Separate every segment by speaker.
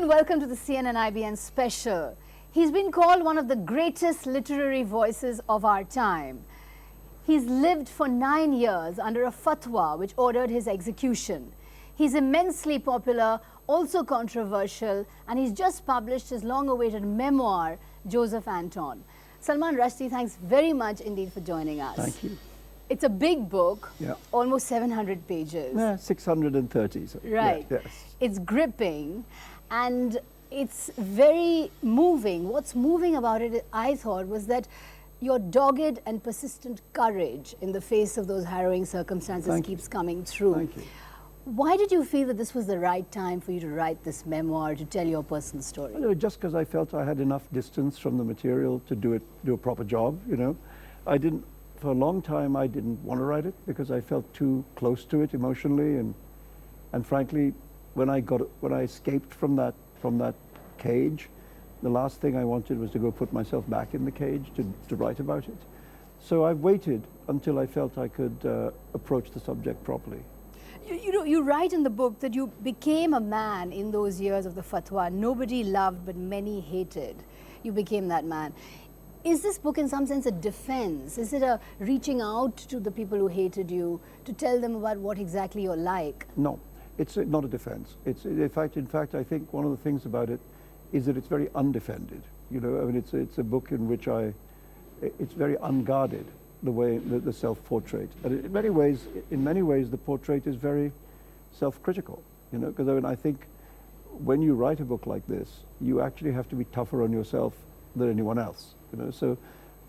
Speaker 1: welcome to the CNN IBN special. He's been called one of the greatest literary voices of our time. He's lived for 9 years under a fatwa which ordered his execution. He's immensely popular, also controversial, and he's just published his long-awaited memoir, Joseph Anton. Salman Rushdie, thanks very much indeed for joining us.
Speaker 2: Thank you.
Speaker 1: It's a big book,
Speaker 2: Yeah.
Speaker 1: almost 700 pages.
Speaker 2: Yeah, 630. So,
Speaker 1: Right.
Speaker 2: Yeah, yes.
Speaker 1: It's gripping and it's very moving. What's moving about it, I thought, was that your dogged and persistent courage in the face of those harrowing circumstances keeps coming through.
Speaker 2: Thank you.
Speaker 1: Why did you feel that this was the right time for you to write this memoir, to tell your personal story?
Speaker 2: Just because I felt I had enough distance from the material to do a proper job, for a long time I didn't want to write it because I felt too close to it emotionally, and frankly, when I escaped from that cage, the last thing I wanted was to go put myself back in the cage to write about it. So I've waited until I felt I could approach the subject properly.
Speaker 1: You write in the book that you became a man in those years of the fatwa. Nobody loved, but many hated. You became that man. Is this book in some sense a defense? Is it a reaching out to the people who hated you to tell them about what exactly you're like?
Speaker 2: No, it's not a defense. In fact, I think one of the things about it is that it's very undefended. It's a book in which it's very unguarded, the way the self-portrait. And in many ways, the portrait is very self-critical. Because I think when you write a book like this, you actually have to be tougher on yourself than anyone else. So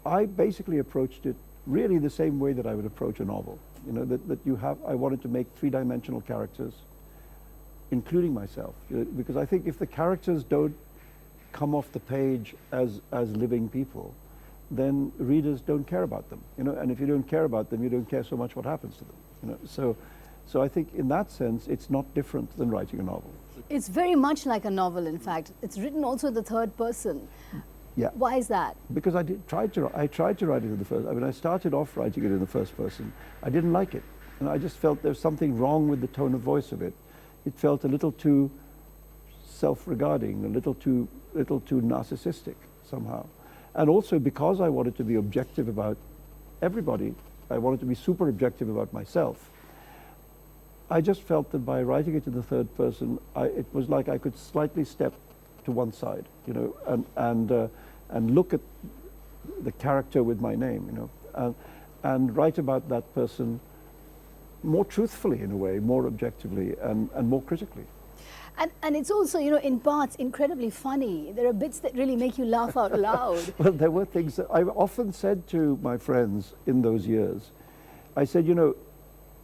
Speaker 2: I basically approached it really the same way that I would approach a novel. I wanted to make three-dimensional characters, including myself, because I think if the characters don't come off the page as living people, then readers don't care about them. And if you don't care about them, you don't care so much what happens to them. So I think in that sense, it's not different than writing a novel.
Speaker 1: It's very much like a novel, in fact. It's written also in the third person.
Speaker 2: Yeah.
Speaker 1: Why is that?
Speaker 2: Because I tried to write it in the first. I started off writing it in the first person. I didn't like it, and I just felt there was something wrong with the tone of voice of it. It felt a little too self-regarding, a little too narcissistic somehow. And also because I wanted to be objective about everybody, I wanted to be super objective about myself. I just felt that by writing it in the third person, it was like I could slightly step to one side, and look at the character with my name, and write about that person more truthfully in a way, more objectively, and more critically.
Speaker 1: And it's also, in parts, incredibly funny. There are bits that really make you laugh out loud.
Speaker 2: Well, there were things that I've often said to my friends in those years. I said,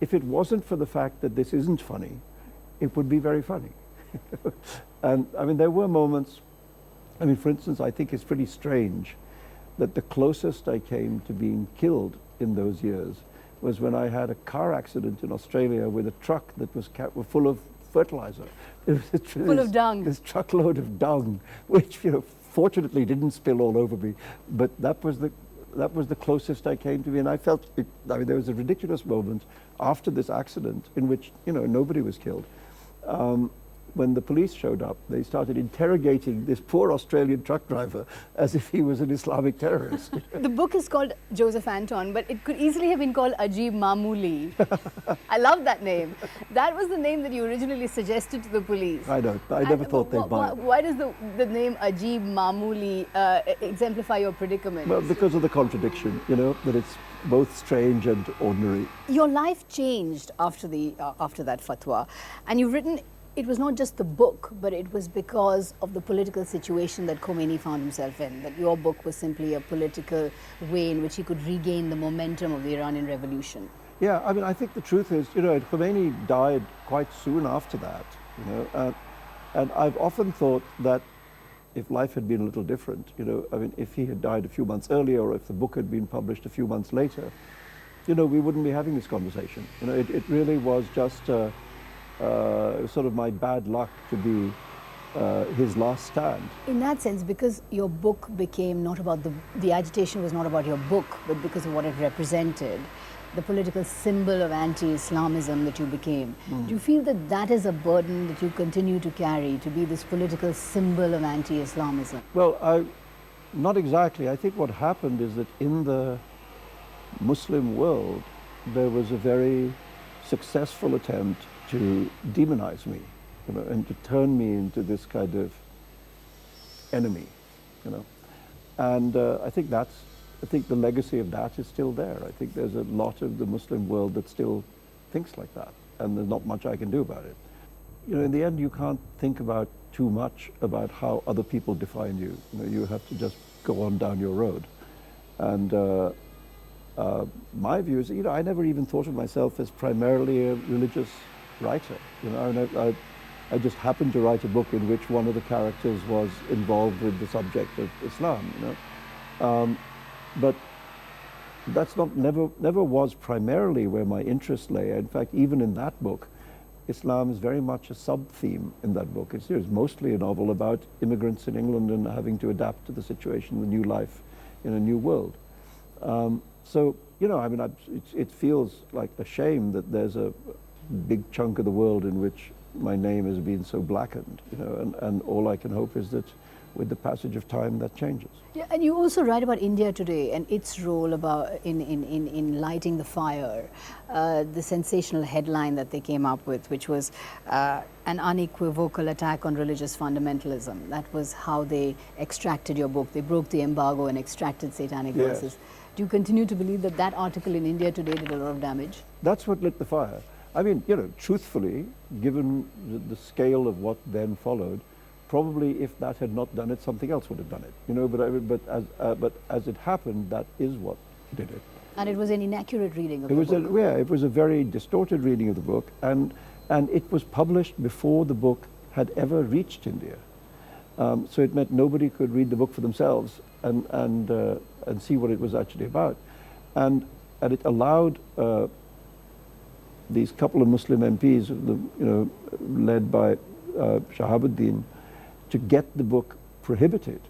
Speaker 2: if it wasn't for the fact that this isn't funny, it would be very funny. And there were moments, for instance, I think it's pretty strange that the closest I came to being killed in those years was when I had a car accident in Australia with a truck that was full of fertilizer.
Speaker 1: Full of dung.
Speaker 2: This truckload of dung, which fortunately didn't spill all over me, but that was the closest I came to be, and I felt it. There was a ridiculous moment after this accident in which nobody was killed. When the police showed up, they started interrogating this poor Australian truck driver as if he was an Islamic terrorist.
Speaker 1: The book is called Joseph Anton, but it could easily have been called Ajeeb Mamuli. I love that name. That was the name that you originally suggested to the police.
Speaker 2: I know. I never thought they'd buy it.
Speaker 1: Why does the name Ajeeb Mamuli exemplify your predicament?
Speaker 2: Well, because of the contradiction, that it's both strange and ordinary.
Speaker 1: Your life changed after that fatwa, and you've written. It was not just the book, but it was because of the political situation that Khomeini found himself in, that your book was simply a political way in which he could regain the momentum of the Iranian revolution.
Speaker 2: Yeah, I think the truth is, Khomeini died quite soon after that, and I've often thought that if life had been a little different, if he had died a few months earlier, or if the book had been published a few months later, we wouldn't be having this conversation. It really was just sort of my bad luck to be his last stand.
Speaker 1: In that sense, because your book became not about the agitation was not about your book, but because of what it represented, the political symbol of anti-Islamism that you became. Do you feel that that is a burden that you continue to carry, to be this political symbol of anti-Islamism?
Speaker 2: Well, not exactly. I think what happened is that in the Muslim world, there was a very successful attempt to demonize me, you know, and to turn me into this kind of enemy, you know. And I think the legacy of that is still there. I think there's a lot of the Muslim world that still thinks like that, and there's not much I can do about it. You know, in the end, you can't think about too much about how other people define you. You know, you have to just go on down your road. And my view is, you know, I never even thought of myself as primarily a religious writer. You know, I just happened to write a book in which one of the characters was involved with the subject of Islam. You know, but that's never was primarily where my interest lay. In fact, even in that book, Islam is very much a sub-theme in that book. It's mostly a novel about immigrants in England and having to adapt to the situation, the new life in a new world. So, you know, I mean, it feels like a shame that there's a big chunk of the world in which my name has been so blackened, you know, and all I can hope is that with the passage of time that changes.
Speaker 1: Yeah, and you also write about India today and its role in lighting the fire. The sensational headline that they came up with, which was an unequivocal attack on religious fundamentalism. That was how they extracted your book. They broke the embargo and extracted satanic verses. Do you continue to believe that that article in India today did a lot of damage?
Speaker 2: That's what lit the fire. I mean, you know, truthfully, given the scale of what then followed, probably if that had not done it, something else would have done it. You know, but as it happened, that is what did it.
Speaker 1: And it was an inaccurate reading of
Speaker 2: the
Speaker 1: book.
Speaker 2: It was a very distorted reading of the book, and it was published before the book had ever reached India. So it meant nobody could read the book for themselves and see what it was actually about, and it allowed these couple of Muslim MPs, led by Shahabuddin, to get the book prohibited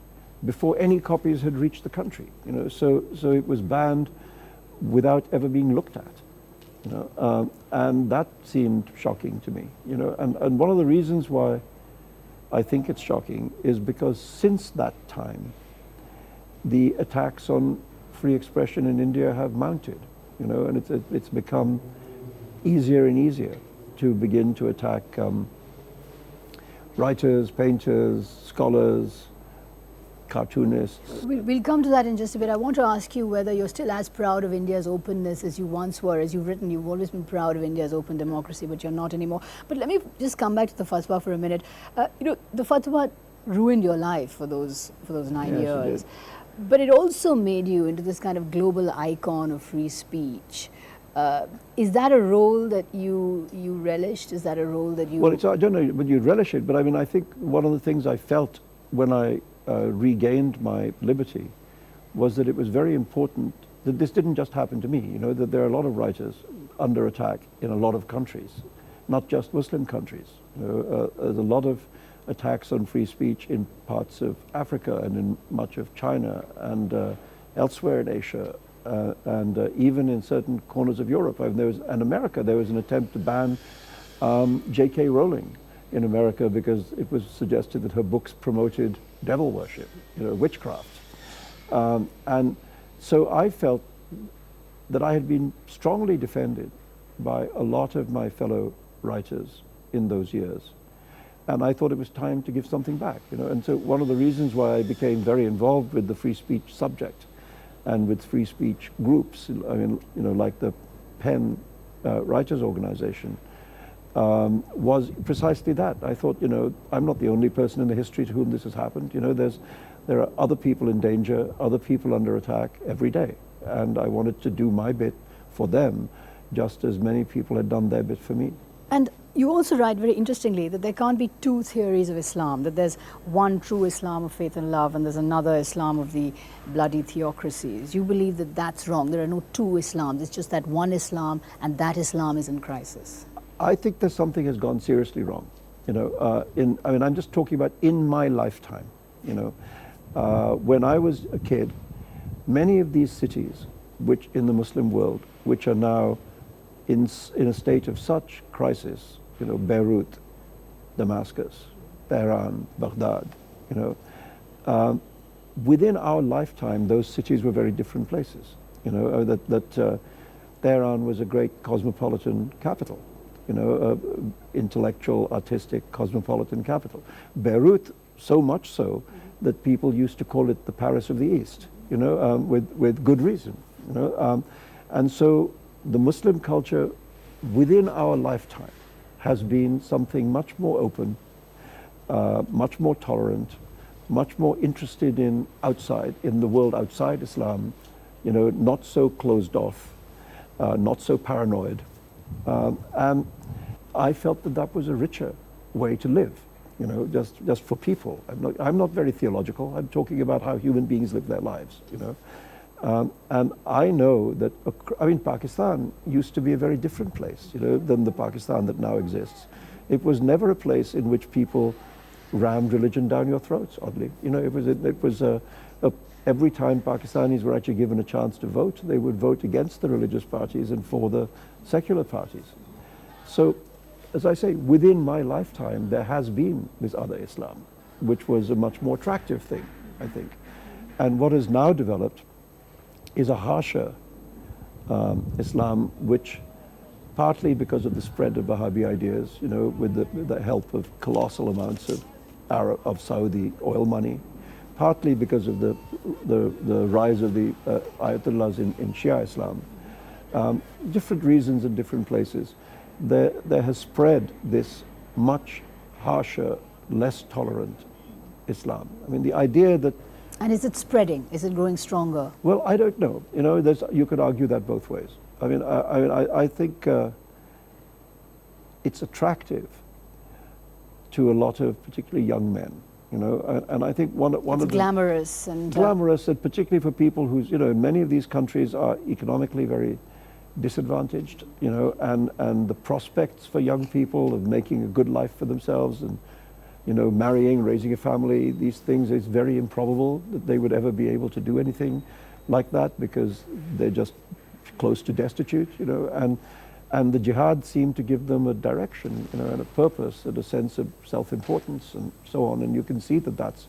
Speaker 2: before any copies had reached the country. You know, so it was banned without ever being looked at. You know, and that seemed shocking to me. You know, and one of the reasons why I think it's shocking is because since that time, the attacks on free expression in India have mounted. You know, and it's become easier and easier to begin to attack writers, painters, scholars, cartoonists.
Speaker 1: We'll come to that in just a bit. I want to ask you whether you're still as proud of India's openness as you once were. As you've written, you've always been proud of India's open democracy, but you're not anymore. But let me just come back to the fatwa for a minute. You know, the fatwa ruined your life for those 9 years.
Speaker 2: It did.
Speaker 1: But it also made you into this kind of global icon of free speech. Is that a role that you relished? Is that a role that you...
Speaker 2: Well, I don't know whether you relish it, but I mean, I think one of the things I felt when I regained my liberty was that it was very important that this didn't just happen to me. You know, that there are a lot of writers under attack in a lot of countries, not just Muslim countries. You know, there's a lot of attacks on free speech in parts of Africa and in much of China and elsewhere in Asia. And even in certain corners of Europe. And America, there was an attempt to ban J.K. Rowling in America because it was suggested that her books promoted devil worship, you know, witchcraft. And so I felt that I had been strongly defended by a lot of my fellow writers in those years. And I thought it was time to give something back, you know. And so one of the reasons why I became very involved with the free speech subject and with free speech groups, I mean, you know, like the PEN Writers Organization, was precisely that. I thought, you know, I'm not the only person in the history to whom this has happened. You know, there are other people in danger, other people under attack every day. And I wanted to do my bit for them, just as many people had done their bit for me.
Speaker 1: And you also write very interestingly that there can't be two theories of Islam, that there's one true Islam of faith and love and there's another Islam of the bloody theocracies. You believe that that's wrong. There are no two Islams. It's just that one Islam, and that Islam is in crisis.
Speaker 2: I think that something has gone seriously wrong. You know, I mean, I'm just talking about in my lifetime. You know, when I was a kid, many of these cities, which in the Muslim world, which are now in a state of such crisis, you know, Beirut, Damascus, Tehran, Baghdad, you know, within our lifetime, those cities were very different places. You know, Tehran was a great cosmopolitan capital, you know, intellectual, artistic, cosmopolitan capital. Beirut, so much so that people used to call it the Paris of the East, you know, with good reason, you know. And so the Muslim culture within our lifetime has been something much more open, much more tolerant, much more interested in the world outside Islam, you know, not so closed off, not so paranoid. And I felt that that was a richer way to live, you know, just for people. I'm not very theological. I'm talking about how human beings live their lives, you know. And I know that, I mean, Pakistan used to be a very different place, you know, than the Pakistan that now exists. It was never a place in which people rammed religion down your throats, oddly. You know, it was every time Pakistanis were actually given a chance to vote, they would vote against the religious parties and for the secular parties. So, as I say, within my lifetime, there has been this other Islam, which was a much more attractive thing, I think. And what has now developed is a harsher Islam, which partly because of the spread of Wahhabi ideas, you know, with the help of colossal amounts of Saudi oil money, partly because of the rise of the Ayatollahs in Shia Islam, different reasons in different places, there has spread this much harsher, less tolerant Islam. I mean, the idea that...
Speaker 1: And is it spreading? Is it growing stronger?
Speaker 2: Well, I don't know. You know, you could argue that both ways. I mean, I think it's attractive to a lot of particularly young men, you know, and I think one of the
Speaker 1: glamorous and
Speaker 2: particularly for people who's, you know, many of these countries are economically very disadvantaged, you know, and the prospects for young people of making a good life for themselves and, you know, marrying, raising a family, these things, it's very improbable that they would ever be able to do anything like that because they're just close to destitute, you know, and the jihad seemed to give them a direction, you know, and a purpose and a sense of self-importance and so on, and you can see that that's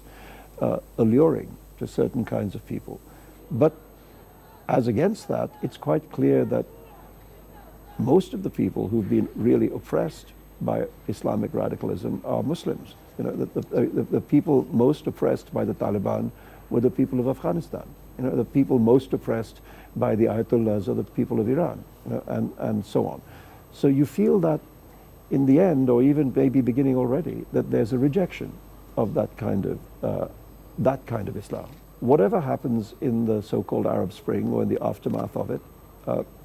Speaker 2: alluring to certain kinds of people. But as against that, it's quite clear that most of the people who've been really oppressed by Islamic radicalism are Muslims. You know, the people most oppressed by the Taliban were the people of Afghanistan. You know, the people most oppressed by the Ayatollahs are the people of Iran, you know, and so on. So you feel that in the end, or even maybe beginning already, that there's a rejection of that kind of Islam. Whatever happens in the so-called Arab Spring or in the aftermath of it,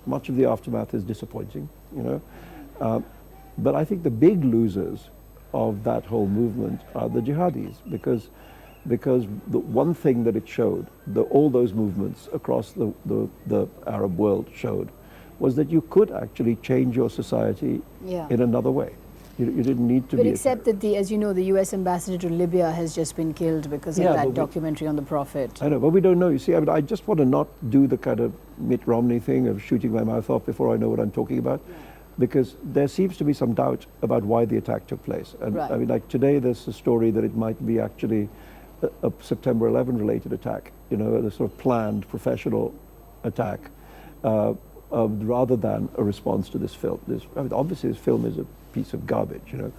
Speaker 2: much of the aftermath is disappointing, you know. But I think the big losers of that whole movement are the jihadis, because the one thing that it showed, all those movements across the Arab world showed, was that you could actually change your society in another way. You didn't need to be...
Speaker 1: But except that, as you know, the US ambassador to Libya has just been killed because of that documentary on the Prophet.
Speaker 2: I know, but we don't know. You see, I mean, I just want to not do the kind of Mitt Romney thing of shooting my mouth off before I know what I'm talking about. Yeah. Because there seems to be some doubt about why the attack took place. And I mean, like today there's a story that it might be actually a September 11 related attack, you know, a sort of planned professional attack, rather than a response to this film. I mean, obviously this film is a piece of garbage, you know,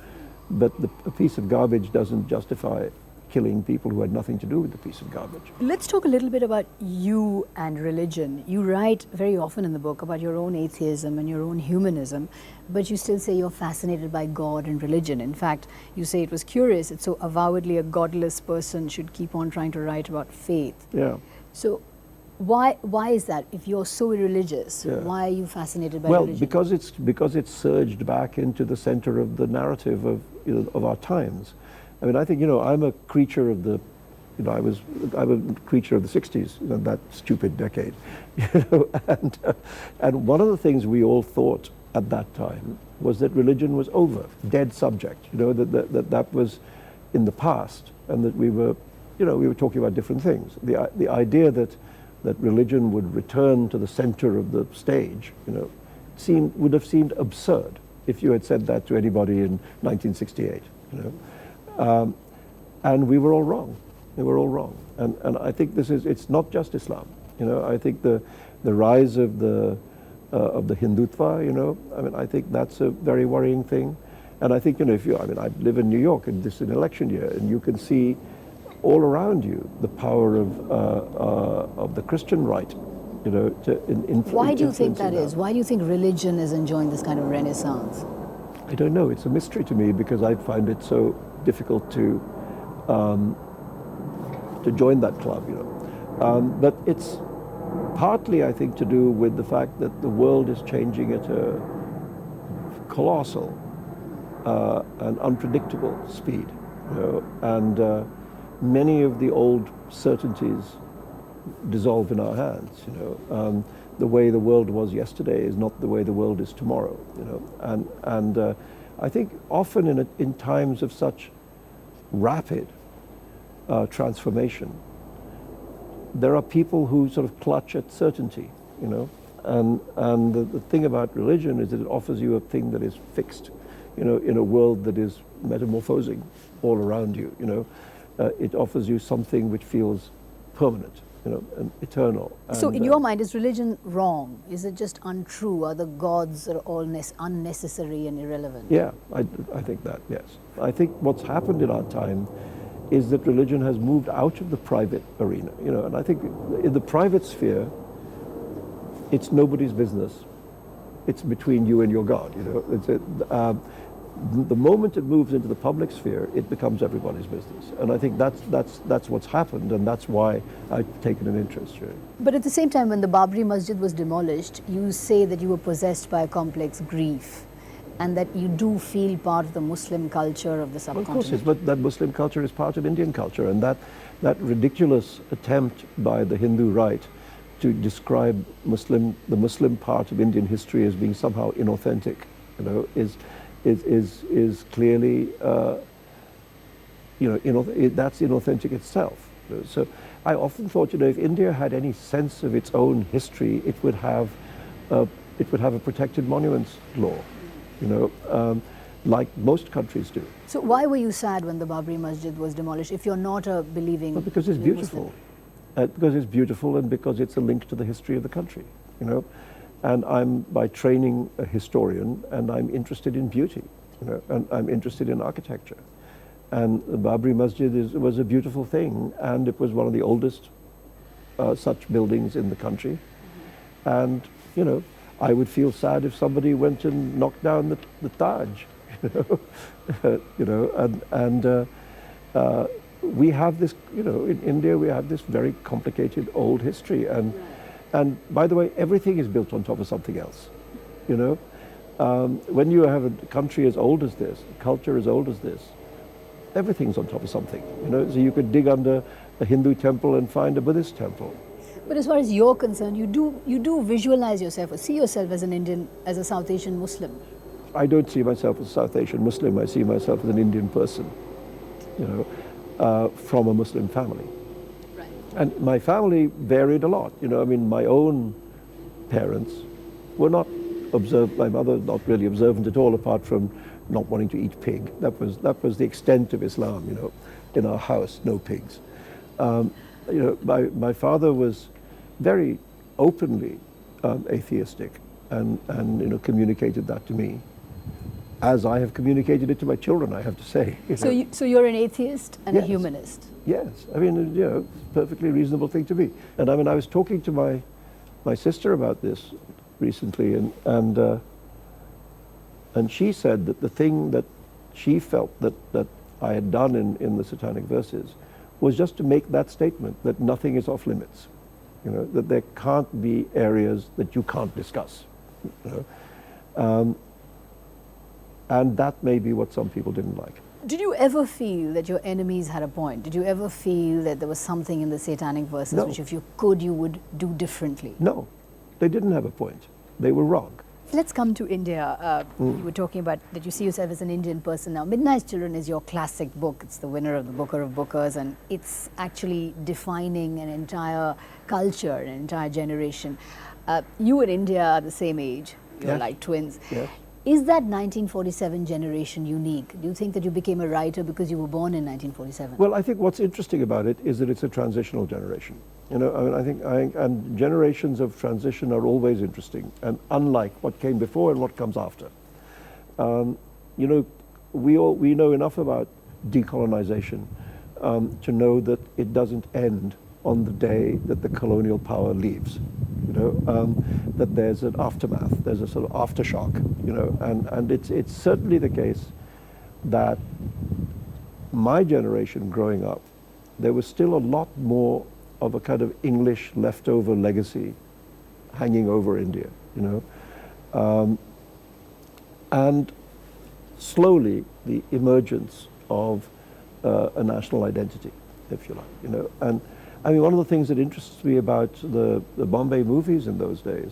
Speaker 2: but a piece of garbage doesn't justify killing people who had nothing to do with the piece of garbage.
Speaker 1: Let's talk a little bit about you and religion. You write very often in the book about your own atheism and your own humanism, but you still say you're fascinated by God and religion. In fact, you say it was curious, it's so avowedly a godless person should keep on trying to write about faith.
Speaker 2: Yeah.
Speaker 1: So why is that? If you're so religious, why are you fascinated by religion?
Speaker 2: Well, because it's surged back into the center of the narrative of, you know, of our times. I mean, I think, you know, I'm a creature of the, you know, I'm a creature of the 60s, you know, that stupid decade, you know, and one of the things we all thought at that time was that religion was over, dead subject, you know, that was in the past, and that we were, you know, we were talking about different things. The idea that religion would return to the center of the stage, you know, would have seemed absurd if you had said that to anybody in 1968, you know. And we were all wrong. We were all wrong. And I think it's not just Islam. You know, I think the rise of the Hindutva, you know, I mean, I think that's a very worrying thing. And I think, you know, I live in New York, and this is an election year, and you can see all around you the power of the Christian right, you know,
Speaker 1: Why do you think that is? Why do you think religion is enjoying this kind of renaissance?
Speaker 2: I don't know. It's a mystery to me, because I find it so difficult to join that club, you know. But it's partly, I think, to do with the fact that the world is changing at a colossal and unpredictable speed, you know, and many of the old certainties dissolve in our hands, you know. The way the world was yesterday is not the way the world is tomorrow, you know. And I think often in times of such rapid transformation, there are people who sort of clutch at certainty, you know. And the thing about religion is that it offers you a thing that is fixed, you know, in a world that is metamorphosing all around you, you know. It offers you something which feels permanent, you know, and eternal.
Speaker 1: So in your mind, is religion wrong? Is it just untrue? Are the gods are all unnecessary and irrelevant?
Speaker 2: Yeah, I think that, yes. I think what's happened in our time is that religion has moved out of the private arena, you know, and I think in the private sphere, it's nobody's business. It's between you and your God, you know. The moment it moves into the public sphere, it becomes everybody's business. And I think that's what's happened, and that's why I've taken an interest here.
Speaker 1: But at the same time, when the Babri Masjid was demolished, you say that you were possessed by a complex grief, and that you do feel part of the Muslim culture of the subcontinent.
Speaker 2: Well, of course, but that Muslim culture is part of Indian culture, and that ridiculous attempt by the Hindu right to describe the Muslim part of Indian history as being somehow inauthentic, you know, is clearly, you know, that's inauthentic itself. So I often thought, you know, if India had any sense of its own history, it would have a protected monuments law, you know, like most countries do.
Speaker 1: So why were you sad when the Babri Masjid was demolished, if you're not a believing
Speaker 2: Well, because it's beautiful. Because it's beautiful, and because it's a link to the history of the country, you know. And I'm, by training, a historian, and I'm interested in beauty, you know, and I'm interested in architecture. And the Babri Masjid was a beautiful thing, and it was one of the oldest such buildings in the country. And, you know, I would feel sad if somebody went and knocked down the Taj, you know, and we have this, you know, in India we have this very complicated old history, and by the way, everything is built on top of something else, you know. When you have a country as old as this, a culture as old as this, everything's on top of something, you know. So you could dig under a Hindu temple and find a Buddhist temple.
Speaker 1: But as far as you're concerned, you do visualize yourself or see yourself as an Indian, as a South Asian Muslim.
Speaker 2: I don't see myself as a South Asian Muslim. I see myself as an Indian person, you know, from a Muslim family.
Speaker 1: Right.
Speaker 2: And my family varied a lot. You know, I mean, my own parents were not observant. My mother not really observant at all, apart from not wanting to eat pig. That was the extent of Islam. You know, in our house, no pigs. You know, my father was very openly atheistic, and you know, communicated that to me, as I have communicated it to my children, I have to say.
Speaker 1: So you're an atheist and
Speaker 2: Yes.
Speaker 1: a humanist.
Speaker 2: Yes, I mean, you know, perfectly reasonable thing to be. And I mean, I was talking to my sister about this recently, and she said that the thing that she felt that I had done in the Satanic Verses was just to make that statement that nothing is off limits, you know, that there can't be areas that you can't discuss, you know. And that may be what some people didn't like.
Speaker 1: Did you ever feel that your enemies had a point? Did you ever feel that there was something in the Satanic Verses
Speaker 2: No.
Speaker 1: which, if you could, you would do differently?
Speaker 2: No, they didn't have a point. They were wrong.
Speaker 1: Let's come to India. You were talking about that you see yourself as an Indian person now. Midnight Children is your classic book. It's the winner of the Booker of Bookers, and it's actually defining an entire culture, an entire generation. You and India are the same age. You're like twins.
Speaker 2: Yes.
Speaker 1: Is that 1947 generation unique? Do you think that you became a writer because you were born in 1947?
Speaker 2: Well, I think what's interesting about it is that it's a transitional generation. You know, I mean, I think and generations of transition are always interesting, and unlike what came before and what comes after. You know, we know enough about decolonization to know that it doesn't end on the day that the colonial power leaves. You know, that there's an aftermath, there's a sort of aftershock. You know, and it's certainly the case that my generation growing up, there was still a lot more of a kind of English leftover legacy hanging over India, you know. And slowly the emergence of a national identity, if you like, you know. And I mean, one of the things that interests me about the Bombay movies in those days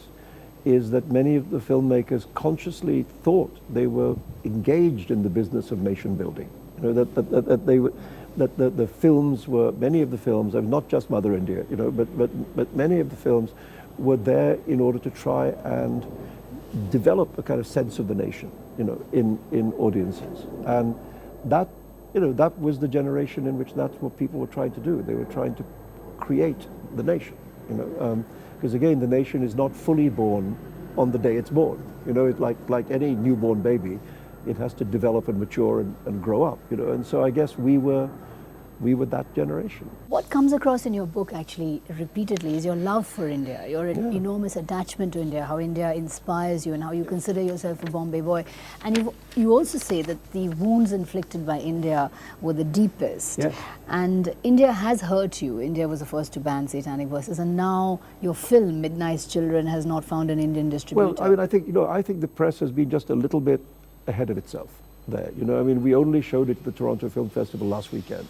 Speaker 2: is that many of the filmmakers consciously thought they were engaged in the business of nation building. You know, that they were, that the films were, many of the films, not just Mother India, you know, but many of the films were there in order to try and develop a kind of sense of the nation, you know, in audiences. And that, you know, that was the generation in which that's what people were trying to do. They were trying to create the nation, you know, because again, the nation is not fully born on the day it's born. You know, it's like any newborn baby, it has to develop and mature and grow up, you know. And so I guess we were that generation.
Speaker 1: What comes across in your book actually repeatedly is your love for India, your enormous attachment to India, how India inspires you and how you consider yourself a Bombay boy. And you also say that the wounds inflicted by India were the deepest.
Speaker 2: Yes.
Speaker 1: And India has hurt you. India was the first to ban satanic verses, and now your film, Midnight Children, has not found an Indian distributor.
Speaker 2: Well, I mean, I think, you know, I think the press has been just a little bit ahead of itself there. You know, I mean, we only showed it at the Toronto Film Festival last weekend.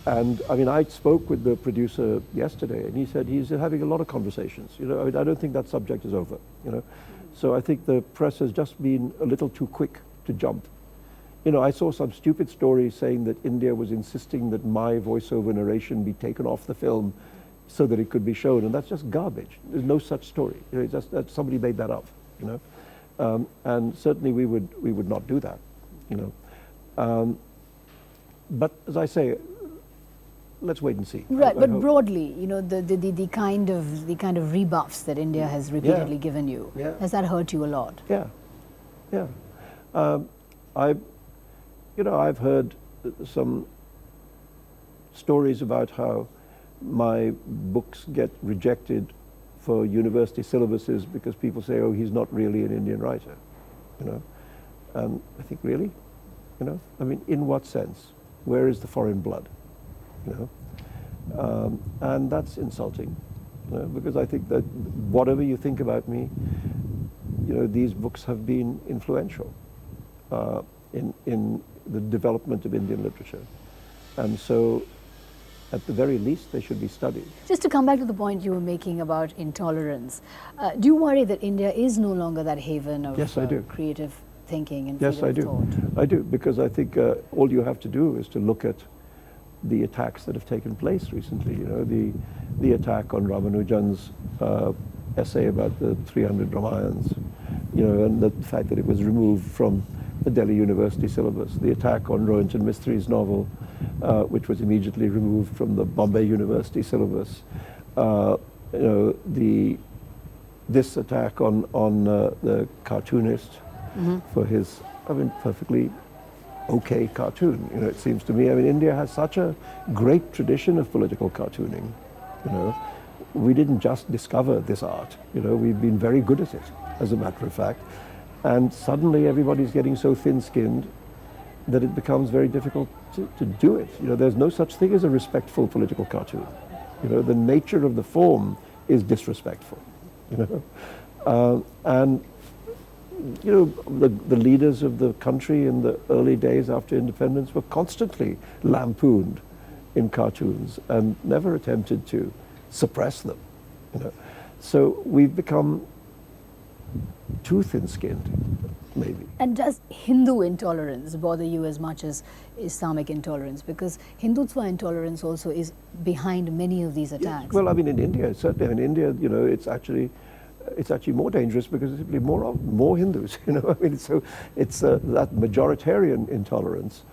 Speaker 2: And I mean, I spoke with the producer yesterday, and he said he's having a lot of conversations. You know, I mean, I don't think that subject is over. You know, so I think the press has just been a little too quick to jump. You know, I saw some stupid story saying that India was insisting that my voiceover narration be taken off the film so that it could be shown, and that's just garbage. There's no such story. You know, it's just that somebody made that up. You know, and certainly we would not do that. You know, but as I say, let's wait and see.
Speaker 1: Right, but broadly, you know, the kind of rebuffs that India has repeatedly given you, has that hurt you a lot?
Speaker 2: Yeah, yeah. I've heard some stories about how my books get rejected for university syllabuses because people say, oh, he's not really an Indian writer, you know. And I think, really? You know, I mean, in what sense? Where is the foreign blood? You know, and that's insulting, you know, because I think that whatever you think about me, you know, these books have been influential in the development of Indian literature, and so at the very least they should be studied.
Speaker 1: Just to come back to the point you were making about intolerance, do you worry that India is no longer that haven of creative thinking and freedom of thought?
Speaker 2: I do, because I think all you have to do is to look at the attacks that have taken place recently. You know, the attack on Ramanujan's essay about the 300 Ramayans, you know, and the fact that it was removed from the Delhi University syllabus, the attack on Rohinton Mistri's novel, which was immediately removed from the Bombay University syllabus, you know, this attack on the cartoonist for his, I mean, perfectly okay cartoon. You know, it seems to me, I mean, India has such a great tradition of political cartooning. You know, we didn't just discover this art. You know, we've been very good at it, as a matter of fact. And suddenly everybody's getting so thin-skinned that it becomes very difficult to do it. You know, there's no such thing as a respectful political cartoon. You know, the nature of the form is disrespectful. You know, and you know, the leaders of the country in the early days after independence were constantly lampooned in cartoons and never attempted to suppress them. You know, so we've become too thin-skinned, maybe.
Speaker 1: And does Hindu intolerance bother you as much as Islamic intolerance? Because Hindutva intolerance also is behind many of these attacks.
Speaker 2: Well, I mean, in India, certainly. In India, you know, it's actually more dangerous because there's simply more Hindus. You know, I mean, so it's that majoritarian intolerance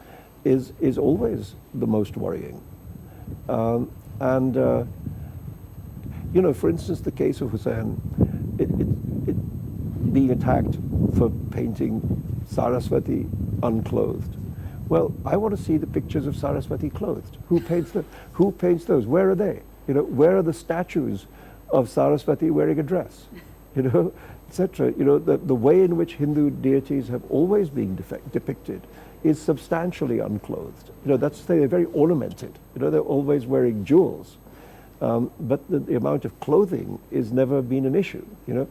Speaker 2: is always the most worrying. You know, for instance, the case of Hussain, it being attacked for painting Saraswati unclothed. Well, I want to see the pictures of Saraswati clothed. Who paints them? Who paints those? Where are they? You know, where are the statues of Saraswati wearing a dress? You know, etc. You know, the way in which Hindu deities have always been depicted is substantially unclothed. You know, that's they're very ornamented. You know, they're always wearing jewels. But the amount of clothing is never been an issue, you know.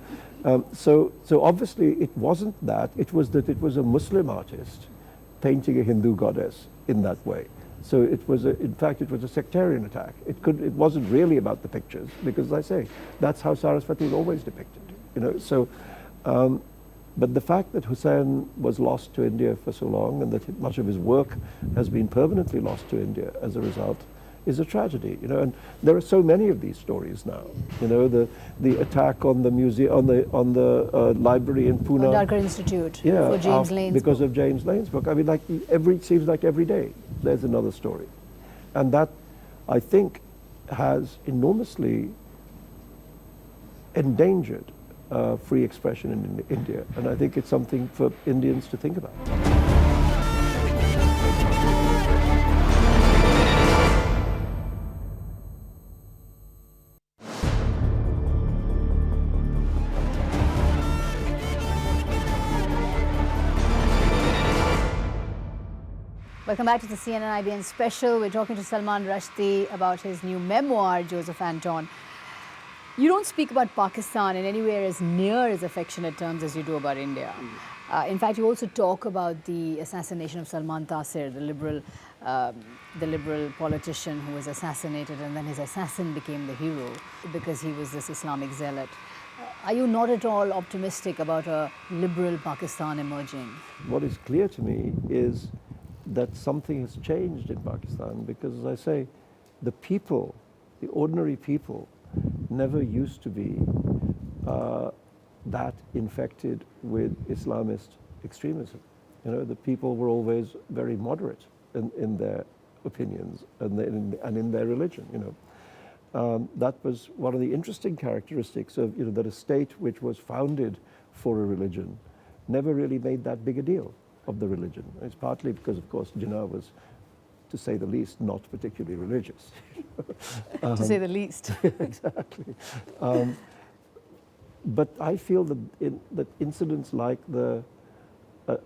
Speaker 2: So obviously it wasn't that, it was that it was a Muslim artist painting a Hindu goddess in that way. So it was, in fact, it was a sectarian attack. It wasn't really about the pictures, because as I say, that's how Saraswati is always depicted, you know. So, but the fact that Hussain was lost to India for so long, and that much of his work has been permanently lost to India as a result, is a tragedy, you know. And there are so many of these stories now. You know, the attack on the museum, on the library in Pune,
Speaker 1: Darker Institute,
Speaker 2: yeah,
Speaker 1: for James Lane's
Speaker 2: because
Speaker 1: book.
Speaker 2: of James Lane's book. I mean, like it seems like every day there's another story, and that I think has enormously endangered free expression in India, and I think it's something for Indians to think about.
Speaker 1: Welcome back to the CNN IBN special. We're talking to Salman Rushdie about his new memoir, Joseph Anton. You don't speak about Pakistan in anywhere as near as affectionate terms as you do about India. In fact, you also talk about the assassination of Salman Taseer, the liberal politician who was assassinated, and then his assassin became the hero because he was this Islamic zealot. Are you not at all optimistic about a liberal Pakistan emerging?
Speaker 2: What is clear to me is that something has changed in Pakistan, because, as I say, the people, the ordinary people, never used to be that infected with Islamist extremism. You know, the people were always very moderate in their opinions and in their religion. You know, that was one of the interesting characteristics of, you know, that a state which was founded for a religion never really made that big a deal of the religion. It's partly because, of course, Jinnah was, to say the least, not particularly religious.
Speaker 1: To say the least.
Speaker 2: Exactly. But I feel that incidents like the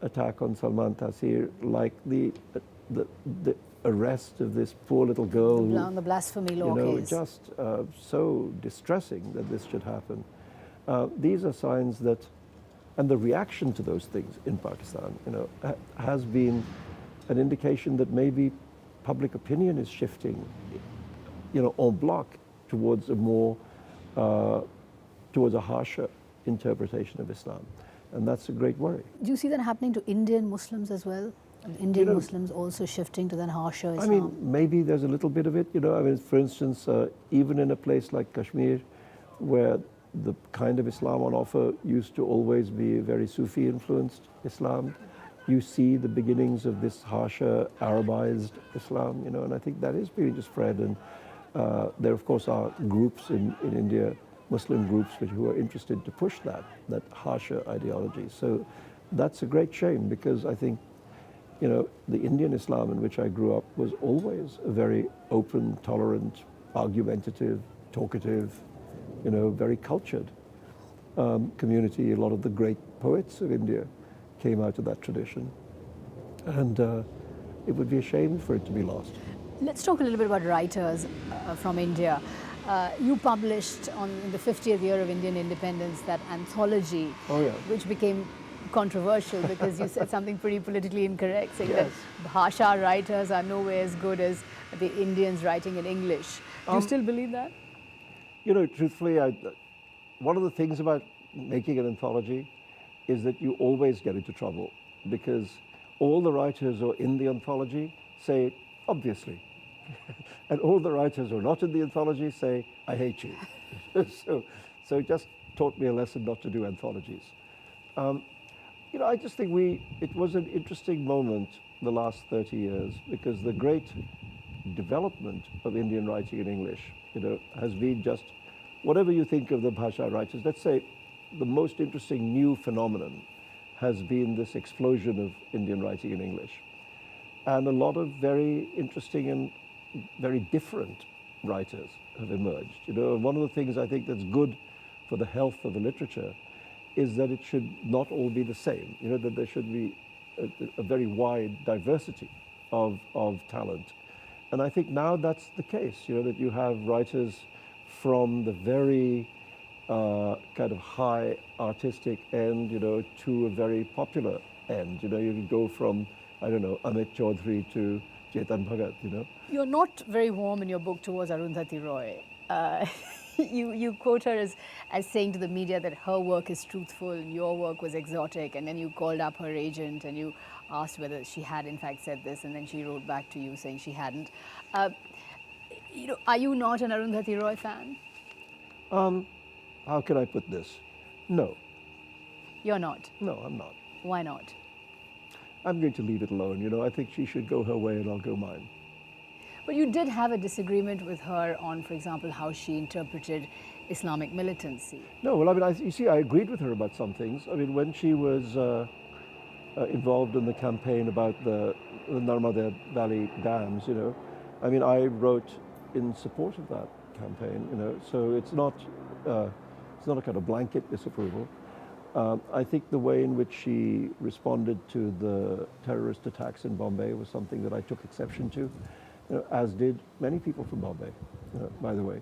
Speaker 2: attack on Salman Taseer, like the arrest of this poor little girl,
Speaker 1: The blasphemy law case.
Speaker 2: just so distressing that this should happen. These are signs that, and the reaction to those things in Pakistan, you know, has been an indication that maybe public opinion is shifting, you know, en bloc towards a more, towards a harsher interpretation of Islam. And that's a great worry.
Speaker 1: Do you see that happening to Indian Muslims as well? Indian Muslims also shifting to that harsher Islam?
Speaker 2: I mean, maybe there's a little bit of it, you know. I mean, for instance, even in a place like Kashmir, where the kind of Islam on offer used to always be a very Sufi-influenced Islam, you see the beginnings of this harsher Arabized Islam, you know, and I think that is beginning to spread. And there, of course, are groups in India, Muslim groups, who are interested to push that harsher ideology. So that's a great shame, because I think, you know, the Indian Islam in which I grew up was always a very open, tolerant, argumentative, talkative, you know, very cultured community. A lot of the great poets of India came out of that tradition. And it would be a shame for it to be lost.
Speaker 1: Let's talk a little bit about writers from India. You published in the 50th year of Indian independence that anthology, which became controversial because you said something pretty politically incorrect, saying that Bhasha writers are nowhere as good as the Indians writing in English. Do you still believe that?
Speaker 2: You know, truthfully, one of the things about making an anthology is that you always get into trouble because all the writers who are in the anthology say, obviously. And all the writers who are not in the anthology say, I hate you. So it just taught me a lesson not to do anthologies. I just think it was an interesting moment the last 30 years because the great development of Indian writing in English, has been just, whatever you think of the Bhasha writers, let's say the most interesting new phenomenon has been this explosion of Indian writing in English. And a lot of very interesting and very different writers have emerged. And one of the things I think that's good for the health of the literature is that it should not all be the same, that there should be a very wide diversity of talent. And I think now that's the case, that you have writers from the very kind of high artistic end, to a very popular end. You can go from, I don't know, Amit Chaudhary to Chetan Bhagat,
Speaker 1: You're not very warm in your book towards Arundhati Roy. You quote her as saying to the media that her work is truthful and your work was exotic, and then you called up her agent and you asked whether she had in fact said this, and then she wrote back to you saying she hadn't. Are you not an Arundhati Roy fan?
Speaker 2: How can I put this? No.
Speaker 1: You're not?
Speaker 2: No, I'm not.
Speaker 1: Why not?
Speaker 2: I'm going to leave it alone. I think she should go her way and I'll go mine.
Speaker 1: But you did have a disagreement with her on, for example, how she interpreted Islamic militancy.
Speaker 2: No, well, you see, I agreed with her about some things. When she was involved in the campaign about the Narmada Valley dams, I wrote in support of that campaign, so it's not a kind of blanket disapproval. I think the way in which she responded to the terrorist attacks in Bombay was something that I took exception to, as did many people from Bombay, by the way.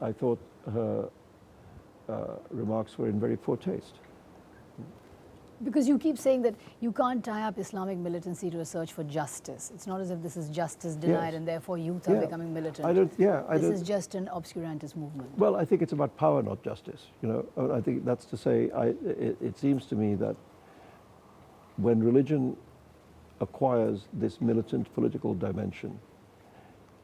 Speaker 2: I thought her remarks were in very poor taste.
Speaker 1: Because you keep saying that you can't tie up Islamic militancy to a search for justice. It's not as if this is justice denied and therefore youth are becoming militant. This is just an obscurantist movement.
Speaker 2: Well, I think it's about power, not justice. I think that's to say, it seems to me that when religion acquires this militant political dimension,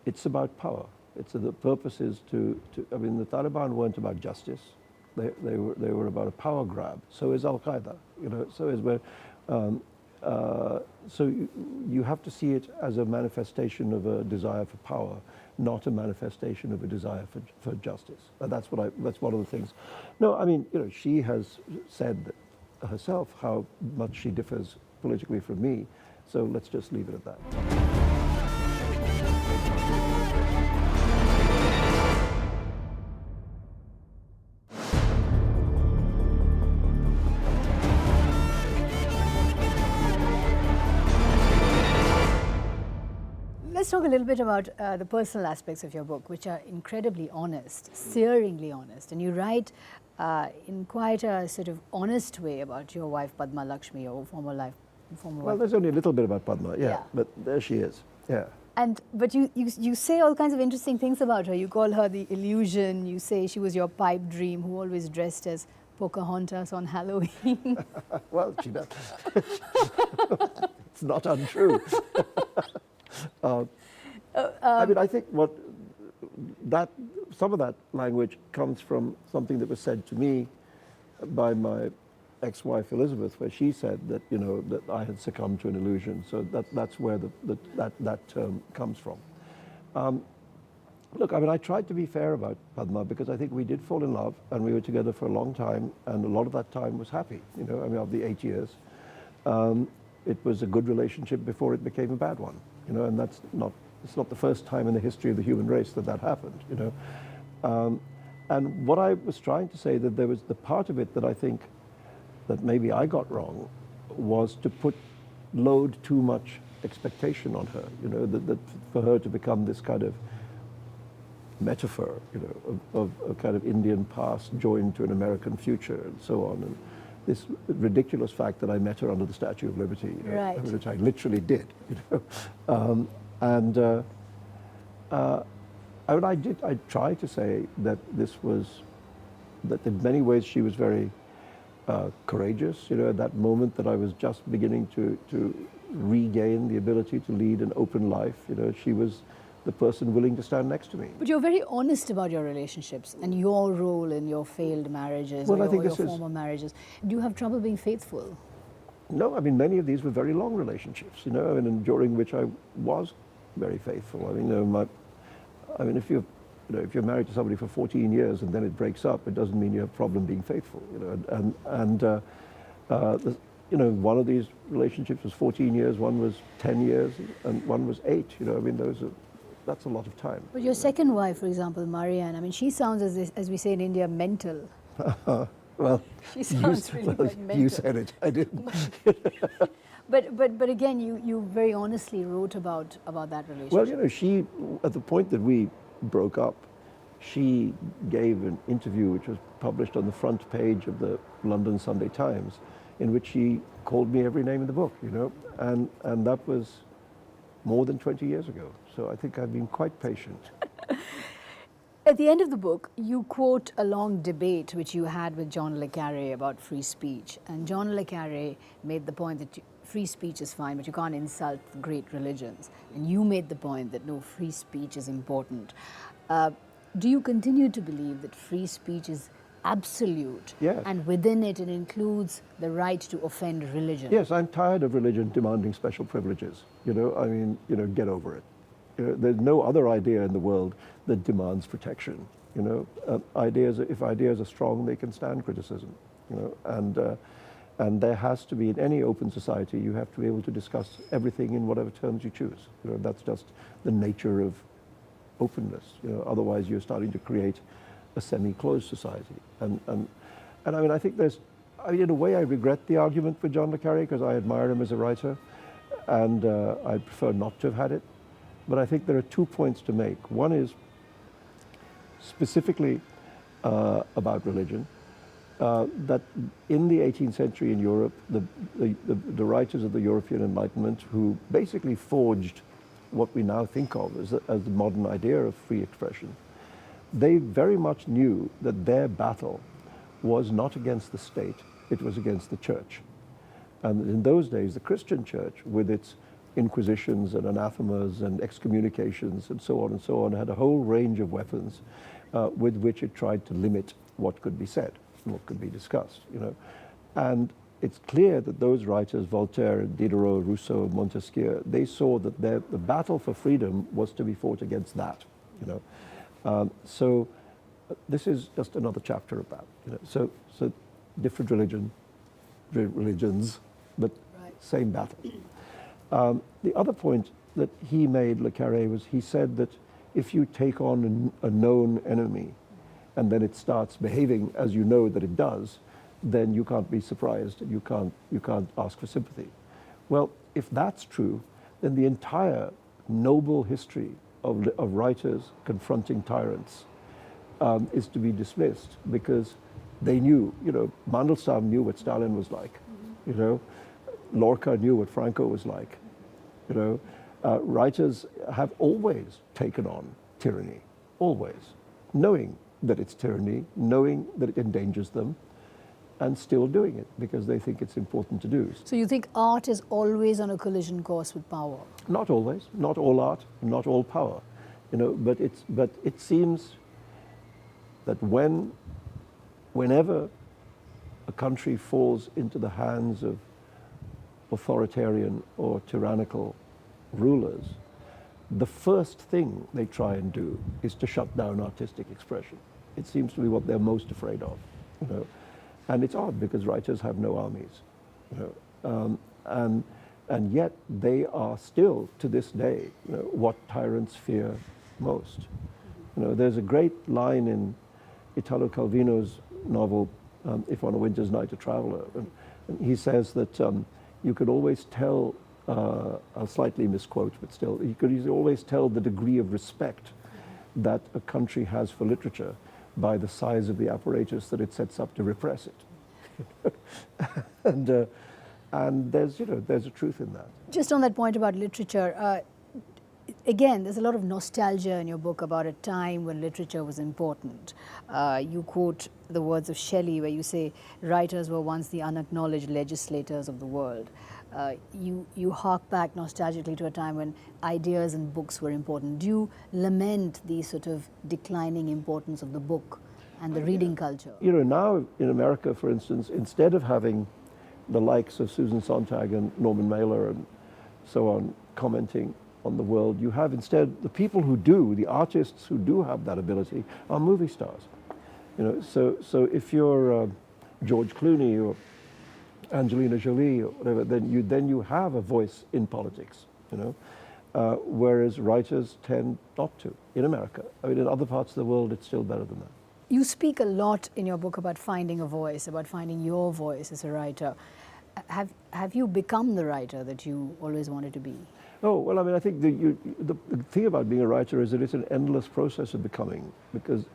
Speaker 2: it's about power. The purpose is the Taliban weren't about justice. They were about a power grab. So is Al-Qaeda, so is where. So you have to see it as a manifestation of a desire for power, not a manifestation of a desire for justice. That's one of the things. No, she has said herself how much she differs politically from me. So let's just leave it at that.
Speaker 1: Let's talk a little bit about the personal aspects of your book, which are incredibly honest, searingly honest. And you write in quite a sort of honest way about your wife, Padma Lakshmi, your former wife.
Speaker 2: Well, there's only a little bit about Padma, but there she is,
Speaker 1: But you say all kinds of interesting things about her. You call her the illusion. You say she was your pipe dream who always dressed as Pocahontas on Halloween.
Speaker 2: Well, she does. It's not untrue. I think some of that language comes from something that was said to me by my ex-wife Elizabeth, where she said that that I had succumbed to an illusion. So that's where that term comes from. Look, I tried to be fair about Padma because I think we did fall in love and we were together for a long time, and a lot of that time was happy. Of the 8 years, it was a good relationship before it became a bad one. And it's not the first time in the history of the human race that happened. And what I was trying to say, that there was the part of it that I think that maybe I got wrong, was to load too much expectation on her, that for her to become this kind of metaphor, of a kind of Indian past joined to an American future and so on. And this ridiculous fact that I met her under the Statue of Liberty, which I literally did, I tried to say that that in many ways she was very courageous. You know, at that moment that I was just beginning to regain the ability to lead an open life, you know, she was the person willing to stand next to me.
Speaker 1: But you're very honest about your relationships and your role in your failed marriages
Speaker 2: Well,
Speaker 1: or
Speaker 2: I think
Speaker 1: your
Speaker 2: this is-
Speaker 1: former marriages. Do you have trouble being faithful?
Speaker 2: No, I mean, many of these were very long relationships, you know, and during which I was very faithful. I mean, you know, if you're married to somebody for 14 years and then it breaks up, it doesn't mean you have a problem being faithful, you know. You know, one of these relationships was 14 years, one was 10 years, and one was 8. You know, I mean, that's a lot of time.
Speaker 1: But your second wife, for example, Marianne, I mean, she sounds, as we say in India, mental.
Speaker 2: Well,
Speaker 1: She sounds really quite mental.
Speaker 2: you said it. I didn't.
Speaker 1: But again, you very honestly wrote about that relationship.
Speaker 2: Well, you know, she, at the point that we broke up, she gave an interview which was published on the front page of the London Sunday Times, in which she called me every name in the book, you know, and that was more than 20 years ago. So I think I've been quite patient.
Speaker 1: At the end of the book, you quote a long debate which you had with John le Carré about free speech. And John le Carré made the point that free speech is fine, but you can't insult the great religions. And you made the point that no, free speech is important. Do you continue to believe that free speech is absolute?
Speaker 2: Yes.
Speaker 1: And within it, it includes the right to offend religion?
Speaker 2: Yes, I'm tired of religion demanding special privileges. You know, I mean, you know, get over it. You know, there's no other idea in the world that demands protection. You know, if ideas are strong, they can stand criticism. You know, and there has to be, in any open society, you have to be able to discuss everything in whatever terms you choose. You know, that's just the nature of openness. You know, otherwise you're starting to create a semi-closed society. And I mean, I think in a way I regret the argument with John le Carré because I admire him as a writer, and I prefer not to have had it. But I think there are 2 points to make. One is specifically about religion, that in the 18th century in Europe, the writers of the European Enlightenment, who basically forged what we now think of as the modern idea of free expression, they very much knew that their battle was not against the state, it was against the church. And in those days, the Christian church, with its inquisitions and anathemas and excommunications and so on, had a whole range of weapons with which it tried to limit what could be said, what could be discussed, you know. And it's clear that those writers, Voltaire, Diderot, Rousseau, Montesquieu, they saw that the battle for freedom was to be fought against that, you know. So this is just another chapter of that, you know. So different religions, but
Speaker 1: Right.
Speaker 2: same battle. The other point that he made, le Carré, was he said that if you take on a known enemy and then it starts behaving as you know that it does, then you can't be surprised. You can't ask for sympathy. Well, if that's true, then the entire noble history of writers confronting tyrants is to be dismissed, because they knew, you know, Mandelstam knew what Stalin was like, you know, Lorca knew what Franco was like, you know. Writers have always taken on tyranny, always, knowing that it's tyranny, knowing that it endangers them, and still doing it because they think it's important to do.
Speaker 1: So you think art is always on a collision course with power?
Speaker 2: Not always, not all art, not all power, you know. But it seems that whenever a country falls into the hands of authoritarian or tyrannical rulers, the first thing they try and do is to shut down artistic expression. It seems to be what they're most afraid of, you know. And it's odd because writers have no armies, you know, and yet they are still, to this day, you know, what tyrants fear most. You know, there's a great line in Italo Calvino's novel, If on a Winter's Night a Traveler, and he says that you could always tell, I'll slightly misquote, but still, you could always tell the degree of respect that a country has for literature by the size of the apparatus that it sets up to repress it. and there's, you know, there's a truth in that.
Speaker 1: Just on that point about literature, Again, there's a lot of nostalgia in your book about a time when literature was important. You quote the words of Shelley where you say, writers were once the unacknowledged legislators of the world. You hark back nostalgically to a time when ideas and books were important. Do you lament the sort of declining importance of the book and the reading culture?
Speaker 2: You know, now in America, for instance, instead of having the likes of Susan Sontag and Norman Mailer and so on commenting on the world, you have instead the people who do, the artists who do have that ability are movie stars. You know, so if you're George Clooney or Angelina Jolie or whatever, then you have a voice in politics. You know, whereas writers tend not to in America. I mean, in other parts of the world, it's still better than that.
Speaker 1: You speak a lot in your book about finding a voice, about finding your voice as a writer. Have you become the writer that you always wanted to be?
Speaker 2: Oh, well, I mean, I think the thing about being a writer is that it's an endless process of becoming, because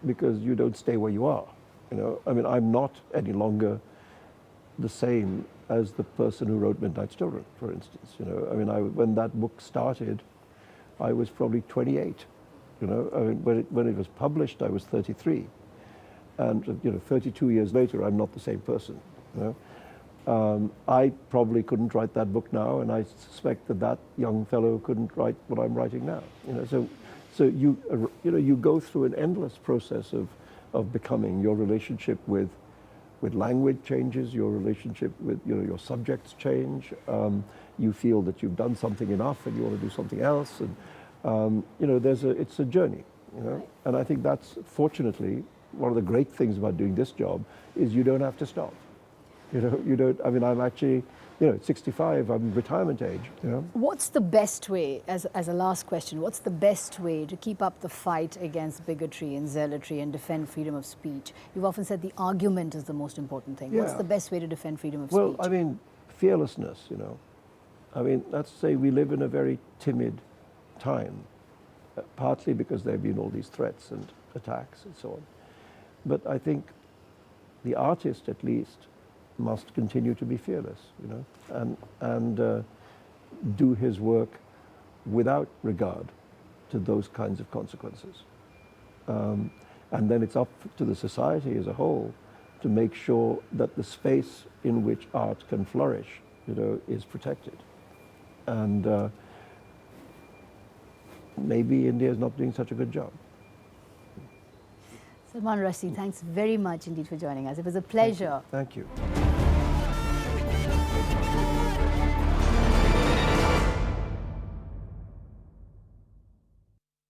Speaker 2: you don't stay where you are. You know, I mean, I'm not any longer the same as the person who wrote Midnight Children, for instance. You know, I mean, when that book started, I was probably 28. You know, I mean, when it was published, I was 33, and you know, 32 years later, I'm not the same person. You know. I probably couldn't write that book now, and I suspect that young fellow couldn't write what I'm writing now. You know, so you go through an endless process of becoming. Your relationship with language changes. Your relationship with your subjects change. You feel that you've done something enough, and you want to do something else. And it's a journey. You know,
Speaker 1: Right.
Speaker 2: and I think that's fortunately one of the great things about doing this job is you don't have to stop. You know, you don't. I mean, I'm actually, at 65, I'm retirement age. You know.
Speaker 1: What's the best way, as a last question, what's the best way to keep up the fight against bigotry and zealotry and defend freedom of speech? You've often said the argument is the most important thing. What's
Speaker 2: Yeah.
Speaker 1: the best way to defend freedom of
Speaker 2: Well,
Speaker 1: speech?
Speaker 2: I mean, fearlessness. You know, I mean, let's say we live in a very timid time, partly because there have been all these threats and attacks and so on. But I think the artist, at least, must continue to be fearless, you know, and do his work without regard to those kinds of consequences. And then it's up to the society as a whole to make sure that the space in which art can flourish, is protected. And maybe India is not doing such a good job.
Speaker 1: Salman Rushdie, thanks very much indeed for joining us. It was a pleasure.
Speaker 2: Thank you.